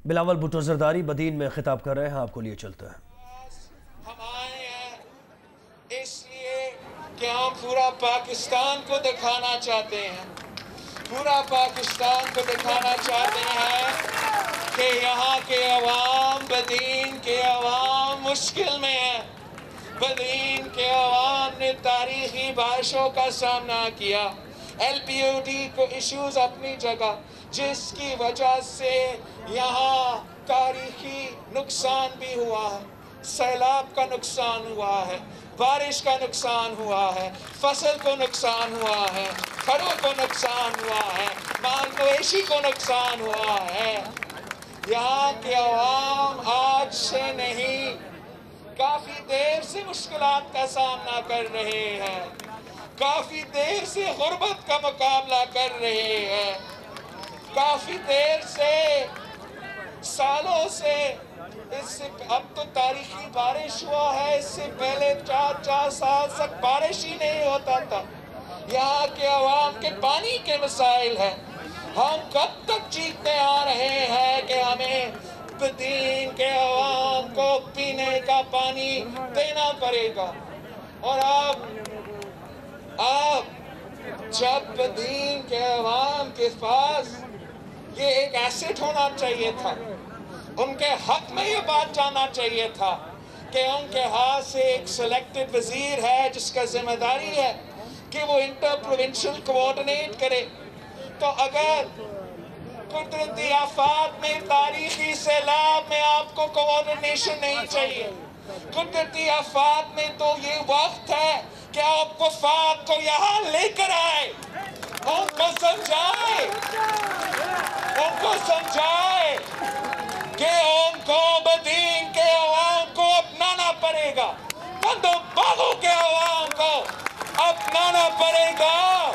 بلاول بھٹو زرداری بدین میں خطاب کر رہے ہیں، آپ کو لیے چلتا ہے۔ ہم آئے ہیں اس لیے کہ ہم پورا پاکستان کو دکھانا چاہتے ہیں، پورا پاکستان کو دکھانا چاہتے ہیں کہ یہاں کے عوام، بدین کے عوام مشکل میں ہیں۔ بدین کے عوام نے تاریخی بارشوں کا سامنا کیا، ایل پی او ڈی کو ایشوز اپنی جگہ، جس کی وجہ سے یہاں تاریخی نقصان بھی ہوا ہے، سیلاب کا نقصان ہوا ہے، بارش کا نقصان ہوا ہے، فصل کو نقصان ہوا ہے، گھروں کو نقصان ہوا ہے، مال مویشی کو نقصان ہوا ہے۔ یہاں کے عوام آج سے نہیں، کافی دیر سے مشکلات کا سامنا کر رہے ہیں، کافی دیر سے غربت کا مقابلہ کر رہے ہیں، کافی دیر سے، سالوں سے، اس سے اب تو تاریخی بارش ہوا ہے، اس سے پہلے 4 سال تک بارش ہی نہیں ہوتا تھا۔ یہاں کے عوام کے پانی کے مسائل ہیں، ہم کب تک چیختے آ رہے ہیں کہ ہمیں بدین کے عوام کو پینے کا پانی دینا پڑے گا، اور اب جب بدین کے عوام کے پاس یہ ایک ایسٹ ہونا چاہیے تھا، ان کے حق میں یہ بات جانا چاہیے تھا کہ ان کے ہاتھ سے ایک سلیکٹڈ وزیر ہے جس کا ذمہ داری ہے کہ وہ انٹر پروونشل کوارڈینیٹ کرے۔ تو اگر قدرتی آفات میں، تاریخی سیلاب میں آپ کو کوارڈینیشن نہیں چاہیے، قدرتی آفات میں تو یہ وقت ہے کہ آپ وفاق کو یہاں لے کر آئے، ان کو سمجھائے کہ ان کو بدین کے عوام کو اپنانا پڑے گا، گندو باغوں کے عوام کو اپنانا پڑے گا۔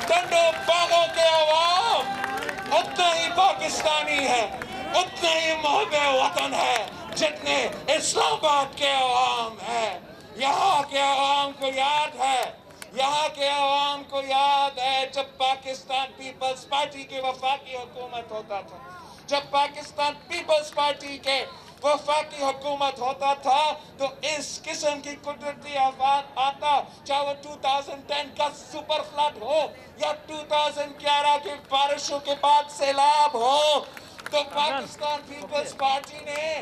گندو باغوں کے عوام اتنا ہی پاکستانی ہے، اتنا ہی محب وطن ہے جتنے اسلام آباد کے عوام ہیں۔ یہاں کے عوام کو یاد ہے، یہاں کے عوام کو یاد ہے جب پاکستان پیپلز پارٹی کی وفاقی حکومت ہوتا تھا، جب پاکستان پیپلز پارٹی کے وفاقی حکومت ہوتا تھا تو اس قسم کی قدرتی آفات آتا، چاہے وہ 2010 کا سپر فلڈ ہو یا 2011 کی بارشوں کے بعد سیلاب ہو، تو پاکستان پیپلز پارٹی نے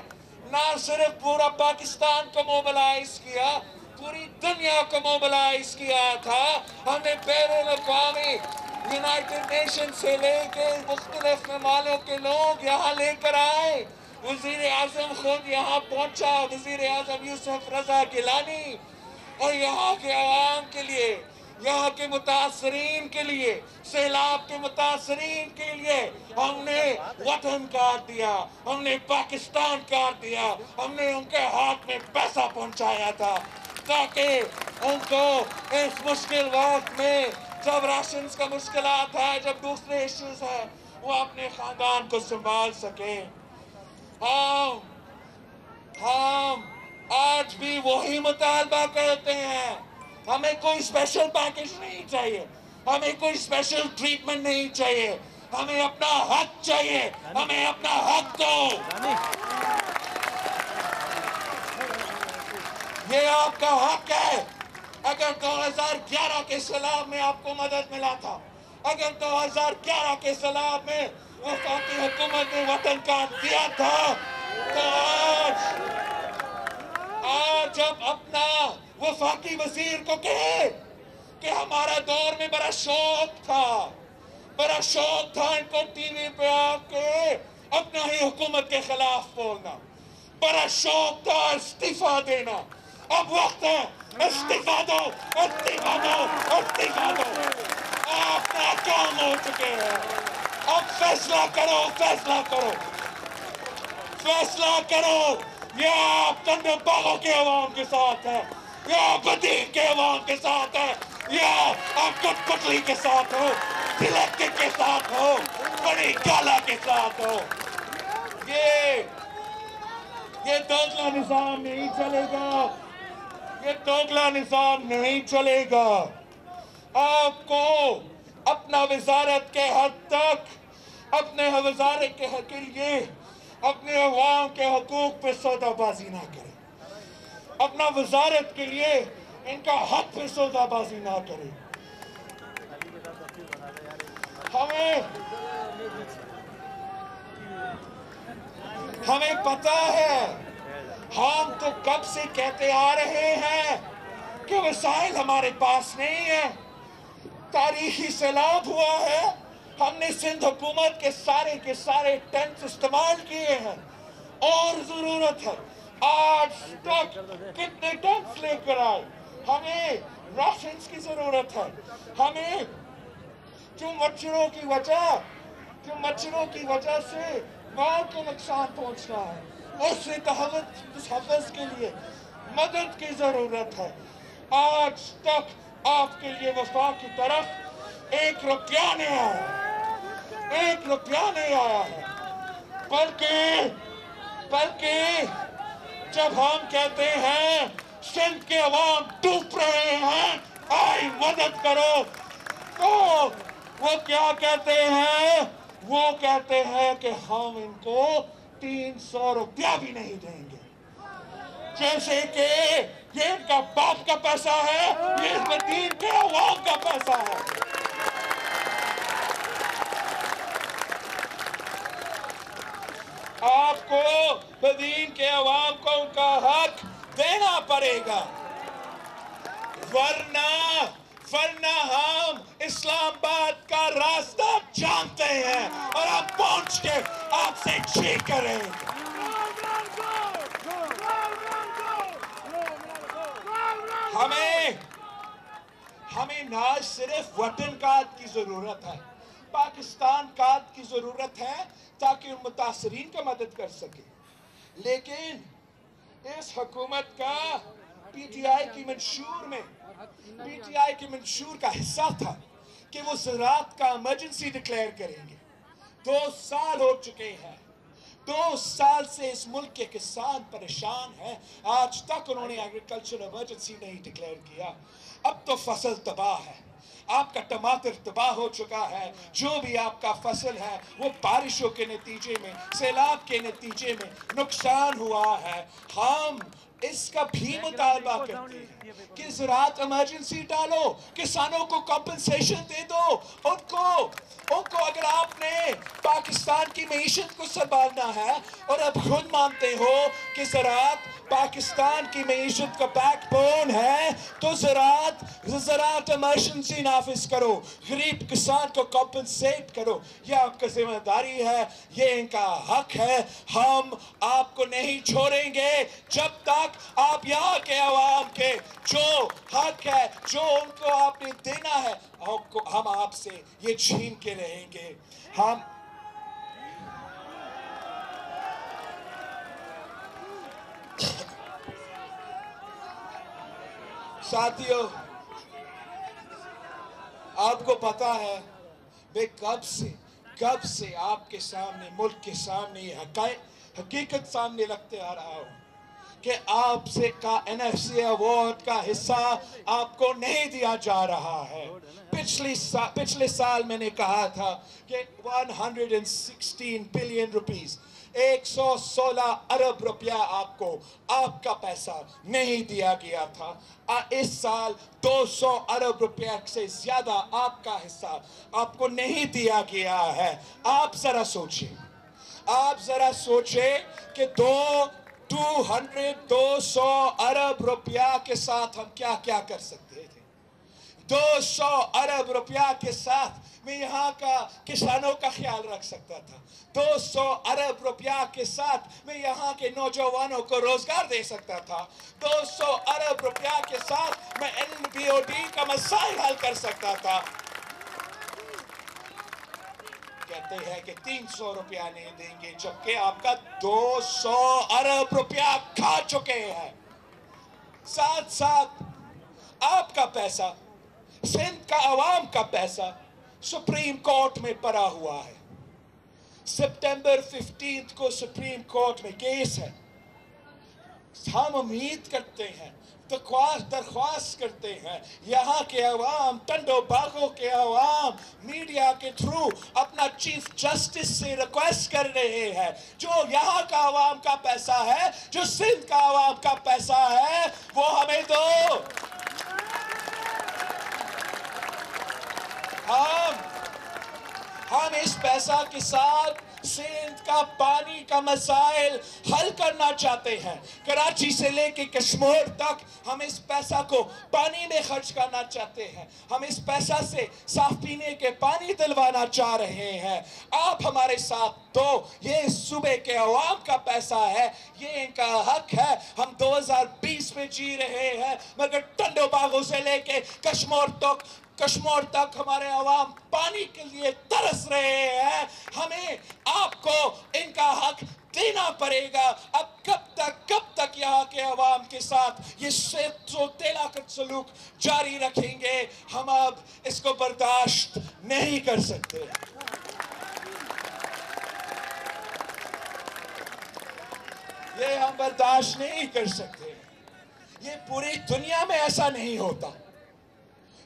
نہ صرف پورا پاکستان کو موبلائز کیا، پوری دنیا کو موبلائز کیا تھا۔ ہم نے بیرون اقوامی یونائٹڈ نیشن سے لے کے مختلف ممالک کے لوگ یہاں لے کر آئے، وزیر اعظم خود یہاں پہنچا، وزیر اعظم یوسف رضا گیلانی، اور یہاں کے عوام کے لیے، یہاں کے متاثرین کے لیے، سیلاب کے متاثرین کے لیے ہم نے وطن کاٹ دیا، ہم نے پاکستان کاٹ دیا، ہم نے ان کے ہاتھ میں پیسہ پہنچایا تھا تاکہ ان کو اس مشکل وقت میں، جب راشنز کا مشکلات ہے، جب دوسرے ایشوز ہیں، وہ اپنے خاندان کو سنبھال سکیں۔ ہم آج بھی وہی مطالبہ کرتے ہیں، ہمیں کوئی اسپیشل پیکیج نہیں چاہیے، ہمیں کوئی اسپیشل ٹریٹمنٹ نہیں چاہیے، ہمیں اپنا حق چاہیے، ہمیں اپنا حق دو۔ یہ آپ کا حق ہے۔ اگر 2011 کے سیلاب میں آپ کو مدد ملا تھا، اگر 2011 کے سیلاب میں وفاقی حکومت نے وطن کاٹ دیا تھا، تو آج جب اپنا وفاقی وزیر کو کہے کہ ہمارا دور میں بڑا شوق تھا ان کو ٹی وی پہ آ کے اپنا ہی حکومت کے خلاف بولنا، بڑا شوق تھا استعفیٰ دینا، اب وقت ہے استعفیٰ دو، استعفیٰ دو، استعفیٰ دو۔ آپ ناکام ہو چکے ہیں، اب فیصلہ کرو، فیصلہ کرو، فیصلہ کرو۔ یا آپ گندو باغوں کے عوام کے ساتھ ہے، یا بدین کے عوام کے ساتھ ہے، یا آپ کٹ پٹلی کے ساتھ ہو، سلیکٹڈ کے ساتھ ہو، بڑی گالا کے ساتھ ہو۔ یہ دوگلا نظام نہیں چلے گا، یہ دوگلا نظام نہیں چلے گا۔ آپ کو اپنا وزارت کے حد تک، اپنے وزارت کے لیے अपने अवाम के हकूक पे सौदाबाजी ना करें, अपना वजारत के लिए इनका हक पे सौदाबाजी ना करें। हमें पता है, हम तो कब से कहते आ रहे हैं कि वसाइल हमारे पास नहीं है, तारीखी सैलाब हुआ है, हमने सिंध हुकूमत के सारे टेंट्स इस्तेमाल किए हैं और जरूरत है। आज तक कितने टेंट्स लेकर आए, हमें राशंस की जरूरत है। हमें जो मच्छरों की वजह से माल को नुकसान पहुंचना है, उससे तहफ़्फ़ुज़ के लिए मदद की जरूरत है। आज तक आपके लिए वफा की तरफ 1 रुपया नहीं आया है, बल्कि जब हम कहते हैं सिंध के अवाम डूब रहे हैं, आई मदद करो, तो वो क्या कहते हैं? वो कहते हैं कि हम इनको 300 रुपया भी नहीं देंगे, जैसे कि ये इनका बाप का पैसा है, ये मदीन के अवाम का पैसा है। आपको मदीन के अवाम को उनका हक देना पड़ेगा, वरना हम इस्लामाबाद का रास्ता जानते हैं और आप पहुंच के आपसे चीख करेंगे। हमें ना सिर्फ वतन कार्ड की जरूरत है, पाकिस्तान कार्ड की जरूरत है ताकि उन मुतासरीन का मदद कर सके। लेकिन इस हुकूमत का पीटीआई की मंशूर का हिस्सा था कि वो ज़राअत का इमरजेंसी डिक्लेयर करेंगे। 2 साल हो चुके हैं, 2 साल से इस मुल्क के किसान परेशान हैं, आज तक उन्होंने एग्रीकल्चर इमरजेंसी नहीं डिक्लेयर किया। अब तो फसल तबाह है, आपका टमाटर तबाह हो चुका है, जो भी आपका फसल है वो बारिशों के नतीजे में, सैलाब के नतीजे में नुकसान हुआ है। हम इसका भी मुतालबा करते हैं कि ज़राअत इमरजेंसी डालो, किसानों को कॉम्पनसेशन दे दो, उनको अगर आपने पाकिस्तान की मईशत को संभालना है और अब खुद मानते हो कि ज़राअत पाकिस्तान की मईशत का बैकबोन है, तो ज़राअत इमरजेंसी नाफिज करो, गरीब किसान को कॉम्पनसेट करो। यह आपका जिम्मेदारी है, ये इनका हक है। हम आपको नहीं छोड़ेंगे जब तक आप यहाँ के अवाम के जो हक है, जो उनको आपने देना है, हम आपसे ये छीन के रहेंगे। हम साथियों, आपको पता है मैं कब से आपके सामने, मुल्क के सामने ये हकीकत सामने रखते आ रहा हूँ कि आपसे का NFC अवार्ड का हिस्सा आपको नहीं दिया जा रहा है। पिछले साल मैंने कहा था कि 116 बिलियन रुपीस, 116 अरब रुपया आपको आपका पैसा नहीं दिया गया था। इस साल 200 अरब रुपया से ज्यादा आपका हिस्सा आपको नहीं दिया गया है। आप जरा सोचिए कि 200 अरब रुपया के साथ हम क्या क्या कर सकते थे। 200 अरब रुपया के साथ मैं यहाँ का किसानों का ख्याल रख सकता था। 200 अरब रुपया के साथ मैं यहाँ के नौजवानों को रोजगार दे सकता था। 200 अरब रुपया के साथ मैं NBOD का मसाइल हल कर सकता था। कहते हैं कि 300 रुपया नहीं देंगे, जबकि आपका 200 अरब रुपया खा चुके हैं। साथ साथ आपका पैसा, सिंध का अवाम का पैसा सुप्रीम कोर्ट में पड़ा हुआ है। सितंबर 15 को सुप्रीम कोर्ट में केस है। हम उम्मीद करते हैं, दरख्वास्त करते हैं, यहाँ के अवाम, टंडो बागों के अवाम मीडिया के थ्रू अपना चीफ जस्टिस से रिक्वेस्ट कर रहे हैं, जो यहाँ का अवाम का पैसा है, जो सिंध का अवाम का पैसा है, वो हमें दो। हम इस पैसा के साथ सिंध का पानी का मसाइल हल करना चाहते हैं। कराची से लेके कश्मीर तक हम इस पैसा को पानी में खर्च करना चाहते हैं। हम इस पैसा से साफ पीने के पानी दिलवाना चाह रहे हैं। आप हमारे साथ तो ये सूबे के अवाम का पैसा है, ये इनका हक है। हम 2020 में जी रहे हैं, मगर टंडो बागों से लेके कश्मीर तक हमारे अवाम पानी के लिए तरस रहे हैं। हमें आपको इनका हक देना पड़ेगा। अब कब तक यहाँ के अवाम के साथ ये तेलाकत सलूक जारी रखेंगे? हम अब इसको बर्दाश्त नहीं कर सकते। ये हम बर्दाश्त नहीं कर सकते। ये पूरी दुनिया में ऐसा नहीं होता।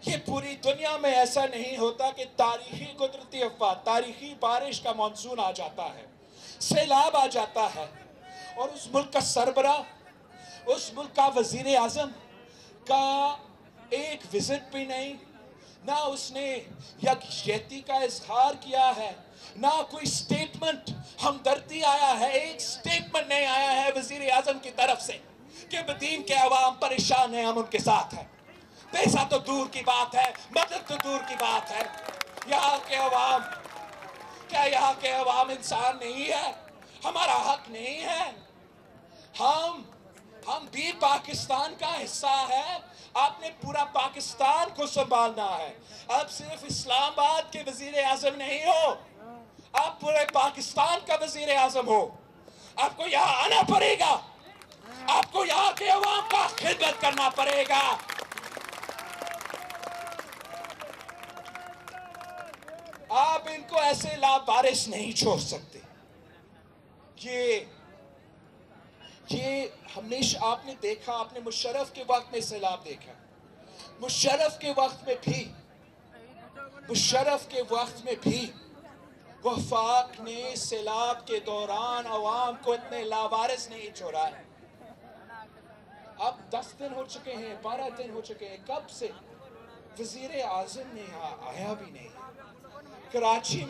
ये पूरी दुनिया में ऐसा नहीं होता कि तारीखी कुदरती आफत, तारीखी बारिश का मानसून आ जाता है, सैलाब आ जाता है, और उस मुल्क का सरबरा, उस मुल्क का वजीर आजम का एक विजिट भी नहीं, ना उसने यकजहती का इजहार किया है, ना कोई स्टेटमेंट हमदर्दी आया है। एक स्टेटमेंट नहीं आया है वजीर आजम की तरफ से कि बदीन के अवाम परेशान हैं, हम उनके साथ हैं। पैसा तो दूर की बात है, मदद तो दूर की बात है। यहाँ के अवाम, क्या यहाँ के अवाम इंसान नहीं है? हमारा हक नहीं है? हम भी पाकिस्तान का हिस्सा है। आपने पूरा पाकिस्तान को संभालना है। अब सिर्फ इस्लामाबाद के वजीर आजम नहीं हो, आप पूरे पाकिस्तान का वजीर आजम हो। आपको यहाँ आना पड़ेगा, आपको यहाँ के अवाम का खिदमत करना पड़ेगा। आप इनको ऐसे लावारिस नहीं छोड़ सकते। ये हमेशा आपने देखा, आपने मुशर्रफ के वक्त में सैलाब देखा। मुशर्रफ के वक्त में भी वफाक ने सैलाब के दौरान अवाम को इतने लावारिस नहीं छोड़ा है। अब 10 दिन हो चुके हैं, 12 दिन हो चुके हैं, कब से वजीर आजम ने आया भी नहीं। कराची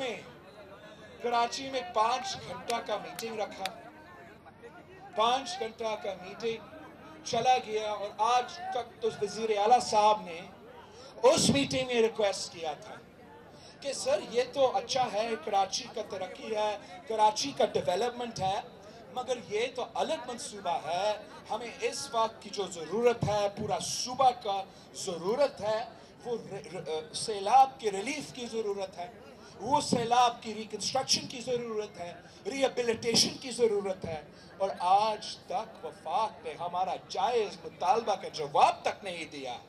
में 5 घंटा का मीटिंग रखा, 5 घंटा का मीटिंग चला गया, और आज तक तो वजीर आला साहब ने उस मीटिंग में रिक्वेस्ट किया था कि सर ये तो अच्छा है, कराची का तरक्की है, कराची का डेवलपमेंट है, मगर ये तो अलग मंसूबा है। हमें इस वक्त की जो ज़रूरत है, पूरा सूबा का ज़रूरत है, वो सैलाब के रिलीफ की ज़रूरत है, वो सैलाब की रिकंस्ट्रक्शन की ज़रूरत है, रिहेबिलिटेशन की ज़रूरत है। और आज तक वफाक ने हमारा जायज़ मुतालबा का जवाब तक नहीं दिया।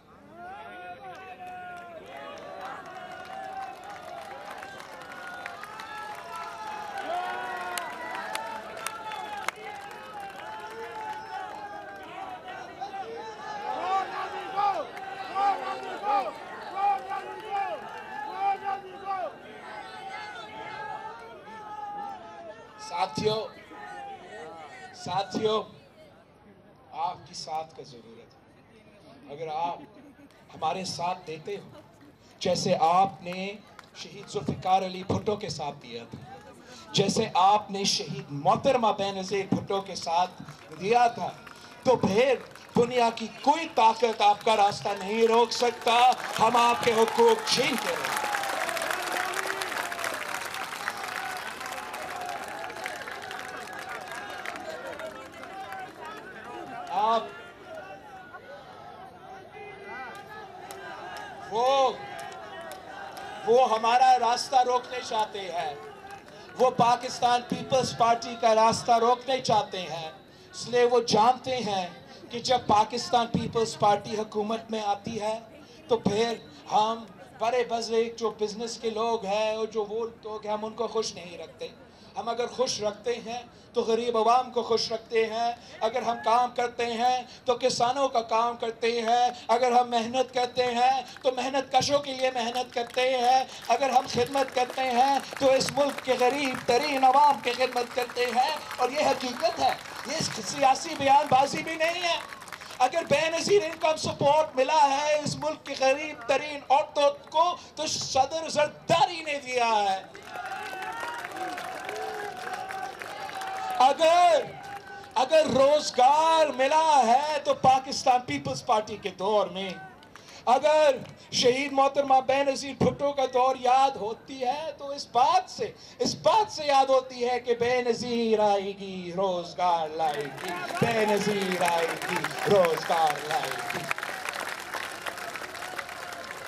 साथियों, आपकी साथ का जरूरत है। अगर आप हमारे साथ देते हो, जैसे आपने शहीद जुल्फिकार अली भुट्टो के साथ दिया था, जैसे आपने शहीद मोहतरमा बेनज़ीर भुट्टो के साथ दिया था, तो फिर दुनिया की कोई ताकत आपका रास्ता नहीं रोक सकता। हम आपके हुकूक छीन के रहेंगे। आप वो हमारा रास्ता रोकने चाहते हैं, वो पाकिस्तान पीपल्स पार्टी का रास्ता रोकने चाहते हैं। इसलिए वो जानते हैं कि जब पाकिस्तान पीपल्स पार्टी हुकूमत में आती है तो फिर हम बड़े बड़े जो बिजनेस के लोग हैं और जो वो लोग हैं, हम उनको खुश नहीं रखते। हम अगर खुश रखते हैं तो تو غریب عوام کو خوش رکھتے ہیں، اگر ہم کام کرتے ہیں تو کسانوں کا کام کرتے ہیں، اگر ہم محنت کرتے ہیں تو محنت کشوں کے لیے محنت کرتے ہیں، اگر ہم خدمت کرتے ہیں تو اس ملک کے غریب ترین عوام کی خدمت کرتے ہیں، اور یہ حقیقت ہے، یہ سیاسی بیان بازی بھی نہیں ہے۔ اگر بے نظیر انکم سپورٹ ملا ہے اس ملک کی غریب ترین عورتوں کو تو صدر زرداری نے دیا ہے۔ اگر روزگار ملا ہے تو پاکستان پیپلز پارٹی کے دور میں، اگر شہید محترمہ بے نظیر بھٹو کا دور یاد ہوتی ہے تو اس بات سے یاد ہوتی ہے کہ بے نظیر آئے گی روزگار لائے گی، بے نظیر آئے گی روزگار لائے گی۔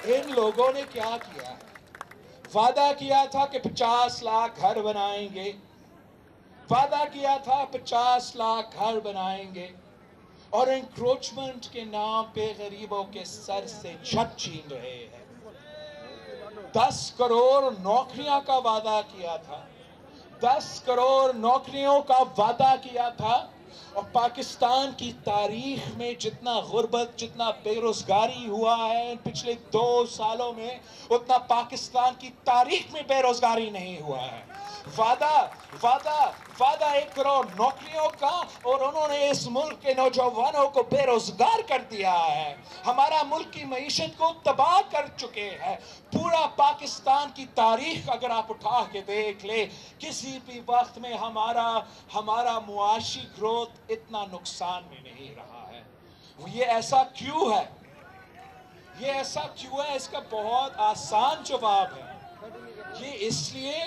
ان لوگوں نے کیا کیا؟ وعدہ کیا تھا کہ 50 لاکھ گھر بنائیں گے، وعدہ کیا تھا 50 لاکھ گھر بنائیں گے، اور انکروچمنٹ کے نام پہ غریبوں کے سر سے چھت چھین رہے ہیں۔ 10 کروڑ نوکریاں کا وعدہ کیا تھا، 10 کروڑ نوکریوں کا وعدہ کیا تھا، اور پاکستان کی تاریخ میں جتنا غربت، جتنا بے روزگاری ہوا ہے پچھلے 2 سالوں میں، اتنا پاکستان کی تاریخ میں بے روزگاری نہیں ہوا ہے۔ وعدہ 1 کروڑ نوکریوں کا، اور انہوں نے اس ملک کے نوجوانوں کو بے روزگار کر دیا ہے، ہمارا ملک کی معیشت کو تباہ کر چکے ہیں۔ پورا پاکستان کی تاریخ اگر آپ اٹھا کے دیکھ لیں، کسی بھی وقت میں ہمارا معاشی گروتھ اتنا نقصان میں نہیں رہا ہے۔ یہ ایسا کیوں ہے؟ یہ ایسا کیوں ہے؟ اس کا بہت آسان جواب ہے۔ یہ اس لیے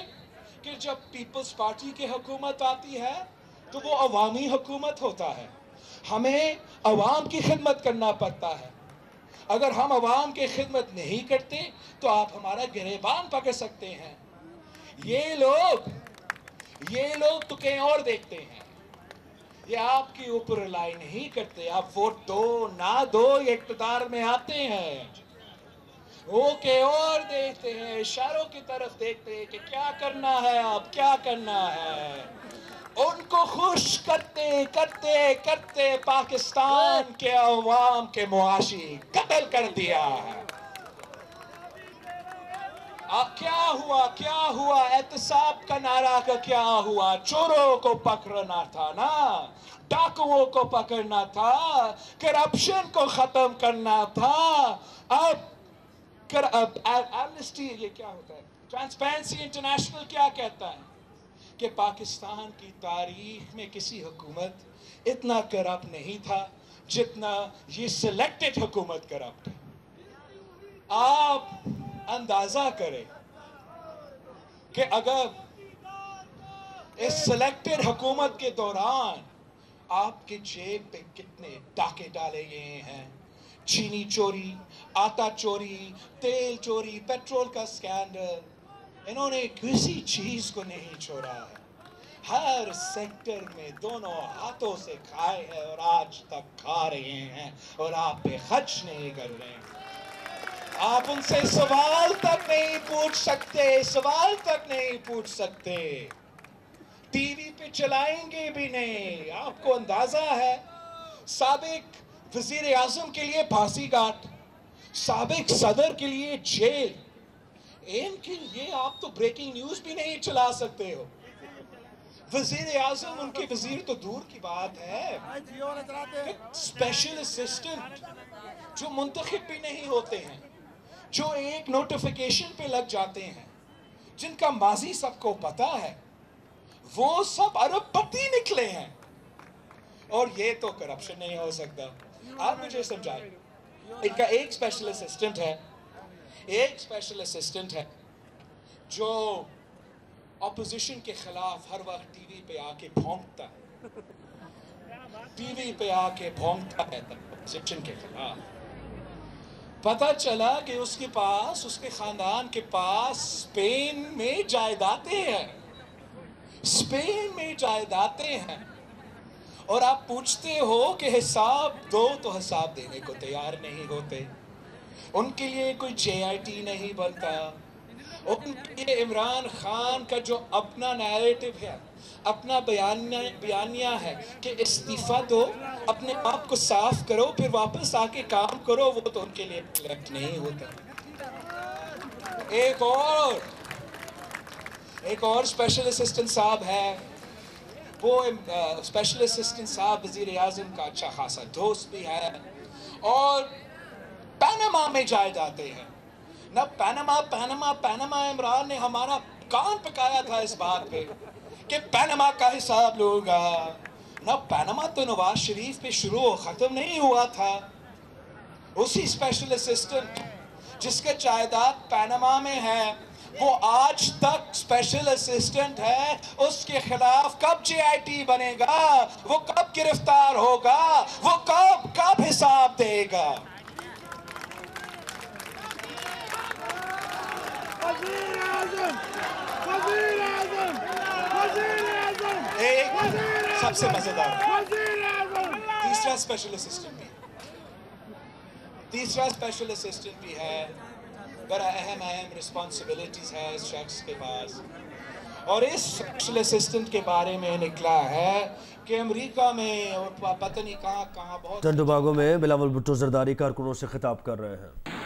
کہ جب پیپلز پارٹی کی حکومت آتی ہے تو وہ عوامی حکومت ہوتا ہے، ہمیں عوام کی خدمت کرنا پڑتا ہے۔ اگر ہم عوام کی خدمت نہیں کرتے تو آپ ہمارا گریبان پکڑ سکتے ہیں۔ یہ لوگ تو کہیں اور دیکھتے ہیں، یہ آپ کی اوپر رلائی نہیں کرتے۔ آپ ووٹ دو نہ دو، یہ اقتدار میں آتے ہیں، وہ کہ اور دیکھتے ہیں، اشاروں کی طرف دیکھتے ہیں کہ کیا کرنا ہے، اب کیا کرنا ہے۔ ان کو خوش کرتے کرتے کرتے پاکستان کے عوام کے معاشی قتل کر دیا ہے۔ کیا ہوا احتساب کا نعرہ کا کیا ہوا؟ چوروں کو پکڑنا تھا نا، ڈاکوؤں کو پکڑنا تھا، کرپشن کو ختم کرنا تھا۔ اب ایمنسٹی، یہ کیا ہوتا ہے، ٹرانسپیرنسی انٹرنیشنل کیا کہتا ہے کہ پاکستان کی تاریخ میں کسی حکومت اتنا کرپٹ نہیں تھا جتنا یہ سلیکٹڈ حکومت کرپٹ ہے۔ آپ اندازہ کریں کہ اگر اس سلیکٹڈ حکومت کے دوران آپ کے جیب پہ کتنے ڈاکے ڈالے گئے ہیں، چینی چوری، آٹا چوری، تیل چوری، پیٹرول کا سکینڈل، انہوں نے کسی چیز کو نہیں چھوڑا ہے۔ ہر سیکٹر میں دونوں ہاتھوں سے کھائے ہیں اور آج تک کھا رہے ہیں، اور آپ پہ خرچ نہیں کر رہے ہیں۔ آپ ان سے سوال تک نہیں پوچھ سکتے، ٹی وی پہ چلائیں گے بھی نہیں۔ آپ کو اندازہ ہے، سابق وزیر اعظم کے لیے پھانسی گھاٹ، سابق صدر کے لیے جیل، ان کے لیے آپ تو بریکنگ نیوز بھی نہیں چلا سکتے ہو۔ وزیر اعظم، ان کے وزیر تو دور کی بات ہے، اسپیشل اسسٹنٹ جو منتخب بھی نہیں ہوتے ہیں، جو ایک نوٹیفیکیشن پہ لگ جاتے ہیں، جن کا ماضی سب کو پتا ہے، وہ سب ارب پتی نکلے ہیں، اور یہ تو کرپشن نہیں ہو سکتا۔ آپ مجھے سمجھائیں، ان کا ایک اسپیشل اسسٹنٹ ہے جو اپوزیشن کے خلاف ہر وقت ٹی وی پہ آ کے بھونکتا ہے اپوزیشن کے خلاف۔ پتہ چلا کہ اس کے پاس، اس کے خاندان کے پاس اسپین میں جائیدادیں ہیں، اور آپ پوچھتے ہو کہ حساب دو تو حساب دینے کو تیار نہیں ہوتے۔ ان کے لیے کوئی جے آئی ٹی نہیں بنتا، ये इमरान खान का जो अपना नैरेटिव है, अपना बयानिया है कि इस्तीफा दो, अपने आप को साफ करो, फिर वापस आके काम करो, वो तो उनके लिए करेक्ट नहीं होता। एक और स्पेशल असिस्टेंट साहब है, वो स्पेशल असिस्टेंट साहब वज़ीर आज़म का अच्छा खासा दोस्त भी है और पनामा में जाए जाते हैं ना। पनामा इमरान ने हमारा कान पकाया था इस बात पे कि पनामा का हिसाब लूंगा ना। पनामा तो नवाज शरीफ पे शुरू ख़त्म नहीं हुआ था। उसी स्पेशल असिस्टेंट जिसके जायदाद पनामा में है, वो आज तक स्पेशल असिस्टेंट है, उसके खिलाफ कब JIT बनेगा, वो कब गिरफ्तार होगा, वो कब हिसाब देगा। एक सबसे मजेदार तीसरा स्पेशल असिस्टेंट भी है। बड़ा अहम रिस्पॉन्सिबिलिटीज है इस शख्स के पास। और इस स्पेशल असिस्टेंट के बारे में निकला है कि अमेरिका में और पता नहीं कहाँ बहुत टंडोबागो में बिलावल भुट्टो जरदारी कारकुनों से खिताब कर रहे हैं।